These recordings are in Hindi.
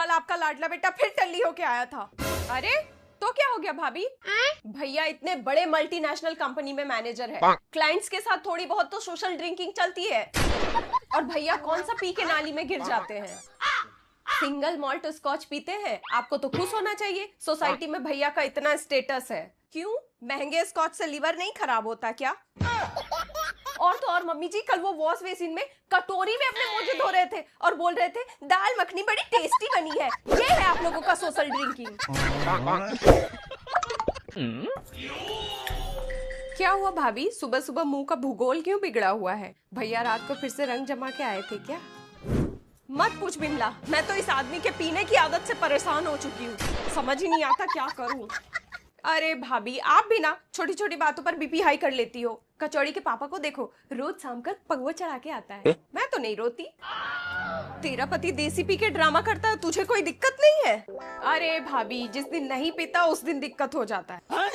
कल आपका लाडला बेटा फिर टल्ली होके आया था। अरे तो क्या हो गया भाभी? भैया इतने बड़े मल्टीनेशनल कंपनी में मैनेजर है, क्लाइंट्स के साथ थोड़ी बहुत तो सोशल ड्रिंकिंग चलती है। और भैया कौन सा पी के नाली में गिर जाते हैं? सिंगल मॉल्ट स्कॉच पीते हैं। आपको तो खुश होना चाहिए, सोसाइटी में भैया का इतना स्टेटस है। क्यों, महंगे स्कॉच से लीवर नहीं खराब होता क्या? और तो और मम्मी जी, कल वो वॉश बेसिन में कटोरी में अपने मोजे धो रहे थे और बोल रहे थे दाल मखनी बड़ी टेस्टी बनी है। ये है आप लोगों का सोशल ड्रिंकिंग। क्या हुआ भाभी, सुबह सुबह मुंह का भूगोल क्यों बिगड़ा हुआ है? भैया रात को फिर से रंग जमा के आए थे क्या? मत पूछ बिमला, मैं तो इस आदमी के पीने की आदत से परेशान हो चुकी हूँ। समझ ही नहीं आता क्या करूँ। अरे भाभी, आप भी ना छोटी छोटी बातों पर बीपी हाई कर लेती हो। कचौड़ी के पापा को देखो, रोज शाम को पगवा चढ़ा के आता है। मैं तो नहीं रोती। तेरा पति देसी पी के ड्रामा करता है, तुझे कोई दिक्कत नहीं है? अरे भाभी, जिस दिन नहीं पीता उस दिन दिक्कत हो जाता है।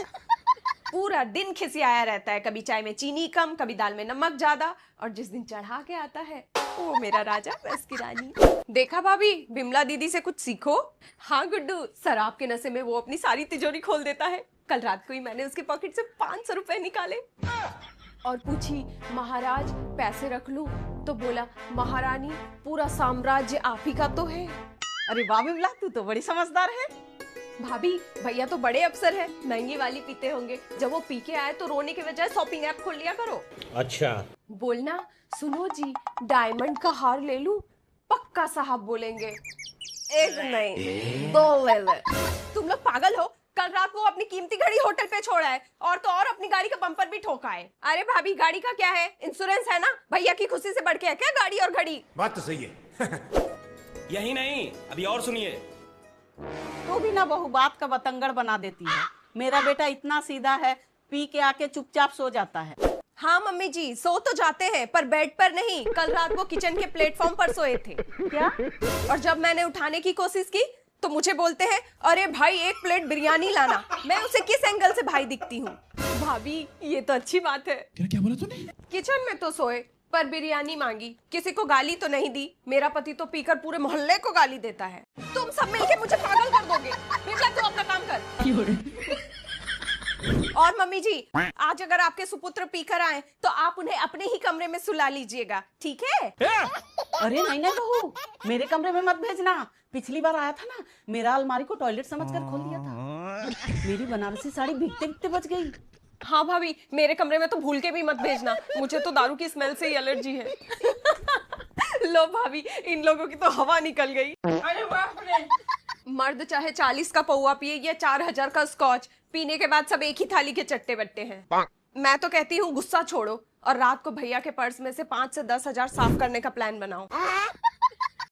पूरा दिन खिसियाया रहता है, कभी चाय में चीनी कम, कभी दाल में नमक ज्यादा, और जिस दिन चढ़ा के आता है वो मेरा राजा, बस की रानी। देखा भाभी, बिमला दीदी से कुछ सीखो। हाँ गुड्डू, शराब के नशे में वो अपनी सारी तिजोरी खोल देता है। कल रात को ही मैंने उसके पॉकेट से 500 रुपए निकाले और पूछी महाराज पैसे रख लूं, तो बोला महारानी पूरा साम्राज्य आप ही का तो है। अरे वाह बिमला, तू तो बड़ी समझदार है। भाभी, भैया तो बड़े अफसर है, महंगी वाली पीते होंगे। जब वो पी के आए तो रोने के बजाय शॉपिंग ऐप खोल लिया करो। अच्छा। बोलना सुनो जी, डायमंड का हार ले लूं? पक्का साहब बोलेंगे। एक नहीं, दो ले ले। तुम लोग पागल हो? कल रात वो अपनी कीमती घड़ी होटल पे छोड़ा है, और तो और अपनी गाड़ी का बम्पर भी ठोका है। अरे भाभी, गाड़ी का क्या है, इंश्योरेंस है ना। भैया की खुशी से बढ़ के है क्या गाड़ी और घड़ी? बात तो सही है। यही नहीं, अभी और सुनिए। तू भी ना बहू बात का बतंगड़ बना देती है। मेरा बेटा इतना सीधा है, पी के आके चुपचाप सो जाता है। हाँ मम्मी जी, सो तो जाते हैं पर बेड पर नहीं। कल रात वो किचन के प्लेटफॉर्म पर सोए थे। क्या? और जब मैंने उठाने की कोशिश की तो मुझे बोलते हैं अरे भाई 1 प्लेट बिरयानी लाना। मैं उसे किस एंगल से भाई दिखती हूँ? भाभी, ये तो अच्छी बात है। क्या बोला तूने? किचन में तो सोए पर बिरयानी मांगी, किसी को गाली तो नहीं दी। मेरा पति तो पीकर पूरे मोहल्ले को गाली देता है। तुम सब मिलके मुझे पागल कर दोगे। बिमला, तू अपना काम कर। और मम्मी जी, आज अगर आपके सुपुत्र पीकर आए तो आप उन्हें अपने ही कमरे में सुला लीजिएगा, ठीक है? अरे नहीं नहीं बहू, मेरे कमरे में मत भेजना। पिछली बार आया था ना, मेरा अलमारी को टॉयलेट समझकर खोल दिया था। मेरी बनारसी साड़ी भीगते भीगते बच गई। हाँ भाभी, मेरे कमरे में तो भूल के भी मत भेजना, मुझे तो दारू की स्मेल से ही एलर्जी है। लो भाभी, इन लोगों की तो हवा निकल गई। अरे बाप रे। मर्द चाहे 40 का पौवा पिए या 4000 का स्कॉच, पीने के बाद सब एक ही थाली के चट्टे बट्टे हैं। मैं तो कहती हूँ गुस्सा छोड़ो और रात को भैया के पर्स में से 5 से 10 हजार साफ करने का प्लान बनाओ।